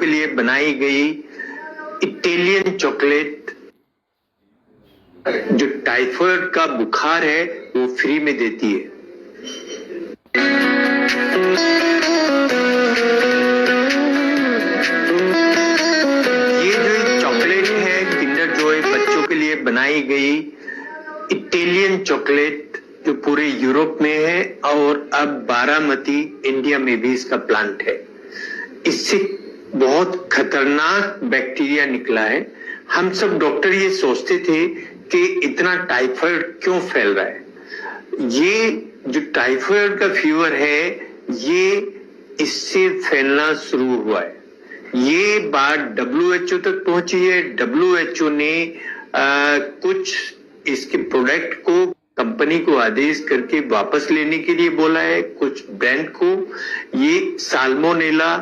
के लिए बनाई गई इटालियन चॉकलेट जो टाइफाइड का बुखार है वो फ्री में देती है। ये जो चॉकलेट है किंडर जॉय बच्चों के लिए बनाई गई इटालियन चॉकलेट जो पूरे यूरोप में है और अब बारामती इंडिया में भी इसका प्लांट है। इससे बहुत खतरनाक बैक्टीरिया निकला है। हम सब डॉक्टर ये सोचते थे कि इतना टाइफाइड क्यों फैल रहा है। ये जो टाइफाइड का फीवर है ये इससे फैलना शुरू हुआ है। ये बात WHO तक पहुंची है। WHO ने कुछ इसके प्रोडक्ट को कंपनी को आदेश करके वापस लेने के लिए बोला है। कुछ ब्रांड को ये साल्मोनेला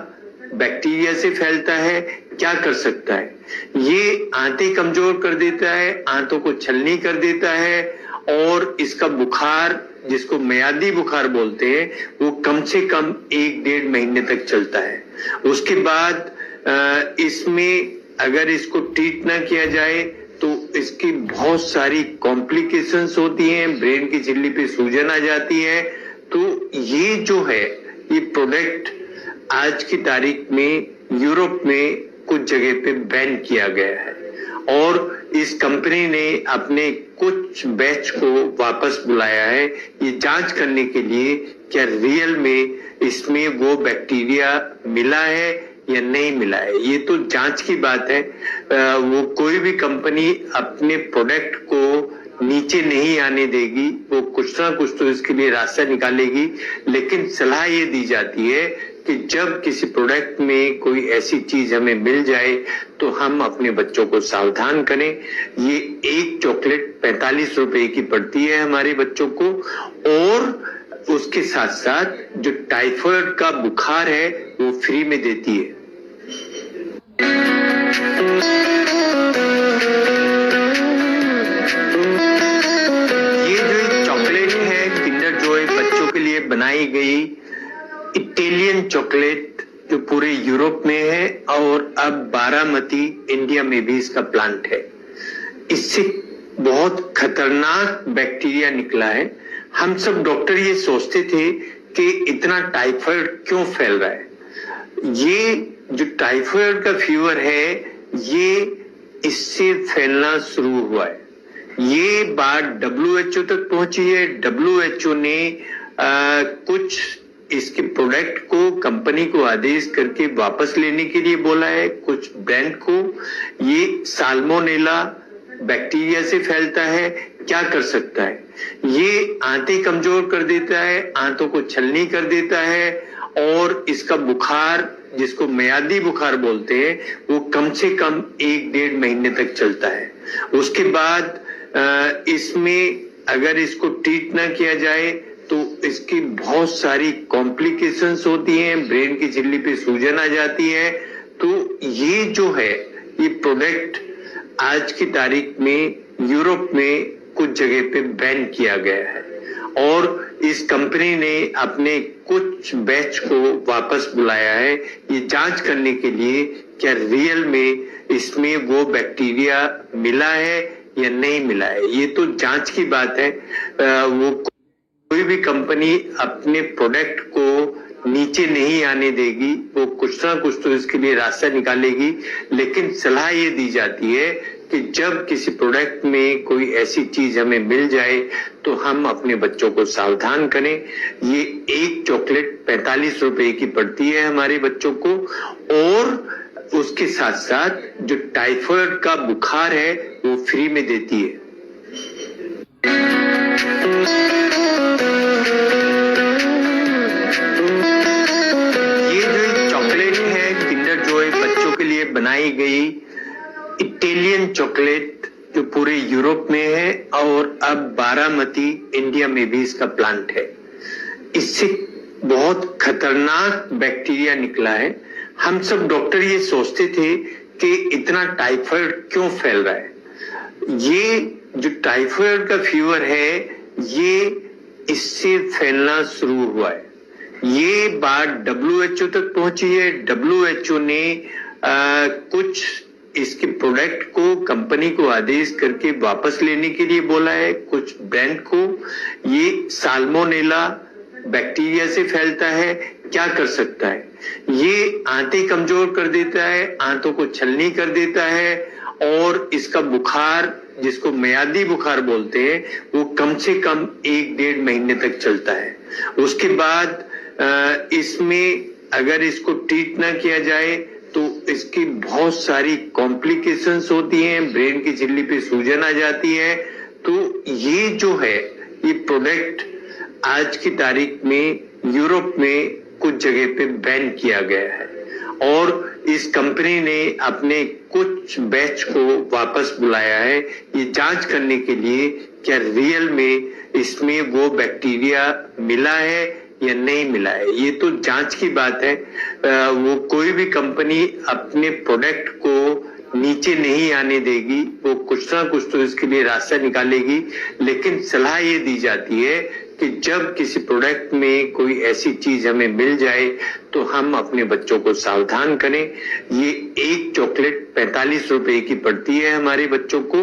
बैक्टीरिया से फैलता है, क्या कर सकता है? ये आंतें कमजोर कर देता है, आंतों को छलनी कर देता है और इसका बुखार जिसको मियादी बुखार बोलते हैं वो कम से कम 1-1.5 महीने तक चलता है। उसके बाद इसमें अगर इसको ट्रीट ना किया जाए तो इसकी बहुत सारी कॉम्प्लिकेशंस होती हैं, ब्रेन की झिल्ली पे सूजन आ जाती है। तो ये जो है ये प्रोडक्ट आज की तारीख में यूरोप में कुछ जगह पे बैन किया गया है और इस कंपनी ने अपने कुछ बैच को वापस बुलाया है ये जांच करने के लिए क्या रियल में इसमें वो बैक्टीरिया मिला है या नहीं मिला है। ये तो जांच की बात है। वो कोई भी कंपनी अपने प्रोडक्ट को नीचे नहीं आने देगी, वो कुछ ना कुछ तो इसके लिए रास्ता निकालेगी। लेकिन सलाह ये दी जाती है कि जब किसी प्रोडक्ट में कोई ऐसी चीज हमें मिल जाए तो हम अपने बच्चों को सावधान करें। ये एक चॉकलेट 45 रुपए की पड़ती है हमारे बच्चों को और उसके साथ साथ जो टाइफाइड का बुखार है वो फ्री में देती है। ये जो चॉकलेट है किंडर जॉय बच्चों के लिए बनाई गई इटालियन चॉकलेट जो पूरे यूरोप में है और अब बारामती इंडिया में भी इसका प्लांट है। इससे बहुत खतरनाक बैक्टीरिया निकला है। हम सब डॉक्टर ये सोचते थे कि इतना टाइफाइड क्यों फैल रहा है। ये जो टाइफाइड का फीवर है ये इससे फैलना शुरू हुआ है। ये बात WHO तक पहुंची है। WHO ने कुछ इसके प्रोडक्ट को कंपनी को आदेश करके वापस लेने के लिए बोला है। कुछ ब्रांड को ये साल्मोनेला बैक्टीरिया से फैलता है, क्या कर सकता है? ये आंतें कमजोर कर देता है, आंतों को छलनी कर देता है और इसका बुखार जिसको मियादी बुखार बोलते हैं वो कम से कम 1-1.5 महीने तक चलता है। उसके बाद इसमें अगर इसको ट्रीट ना किया जाए तो इसकी बहुत सारी कॉम्प्लिकेशंस होती हैं, ब्रेन की झिल्ली पे सूजन आ जाती है। तो ये जो है ये प्रोडक्ट आज की तारीख में यूरोप में कुछ जगह पे बैन किया गया है और इस कंपनी ने अपने कुछ बैच को वापस बुलाया है ये जांच करने के लिए क्या रियल में इसमें वो बैक्टीरिया मिला है या नहीं मिला है। ये तो जांच की बात है। वो कोई भी कंपनी अपने प्रोडक्ट को नीचे नहीं आने देगी, वो कुछ ना कुछ तो इसके लिए रास्ता निकालेगी। लेकिन सलाह ये दी जाती है कि जब किसी प्रोडक्ट में कोई ऐसी चीज हमें मिल जाए तो हम अपने बच्चों को सावधान करें। ये एक चॉकलेट 45 रुपए की पड़ती है हमारे बच्चों को और उसके साथ साथ जो टाइफाइड का बुखार है वो फ्री में देती है। ये जो चॉकलेट है किंडर जॉय बच्चों के लिए बनाई गई इटालियन चॉकलेट जो पूरे यूरोप में है और अब बारामती इंडिया में भी इसका प्लांट है। इससे बहुत खतरनाक बैक्टीरिया निकला है। हम सब डॉक्टर ये सोचते थे कि इतना टाइफाइड क्यों फैल रहा है। ये जो टाइफाइड का फीवर है ये इससे फैलना शुरू हुआ है। ये बात WHO तक पहुंची है। WHO ने कुछ इसके प्रोडक्ट को कंपनी को आदेश करके वापस लेने के लिए बोला है, कुछ ब्रांड को। ये साल्मोनेला बैक्टीरिया से फैलता है, क्या कर सकता है? ये आंतें कमजोर कर देता है, आंतों को छलनी कर देता है, और इसका बुखार, जिसको मियादी बुखार बोलते हैं, वो कम से कम 1-1.5 महीने तक चलता है। उसके बाद इसमें अगर इसको ट्रीट ना किया जाए तो इसकी बहुत सारी कॉम्प्लिकेशंस होती हैं, ब्रेन की झिल्ली पे सूजन आ जाती है। तो ये जो है, ये प्रोडक्ट आज की तारीख में यूरोप में कुछ जगह पे बैन किया गया है, और इस कंपनी ने अपने कुछ बैच को वापस बुलाया है, ये जांच करने के लिए क्या रियल में इसमें वो बैक्टीरिया मिला है या नहीं मिला है। ये तो जांच की बात है। वो कोई भी कंपनी अपने प्रोडक्ट को नीचे नहीं आने देगी, वो कुछ ना कुछ तो इसके लिए रास्ता निकालेगी। लेकिन सलाह ये दी जाती है कि जब किसी प्रोडक्ट में कोई ऐसी चीज हमें मिल जाए तो हम अपने बच्चों को सावधान करें। ये एक चॉकलेट 45 रुपए की पड़ती है हमारे बच्चों को,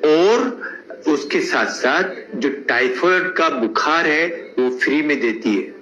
और उसके साथ साथ जो टाइफाइड का बुखार है वो फ्री में देती है।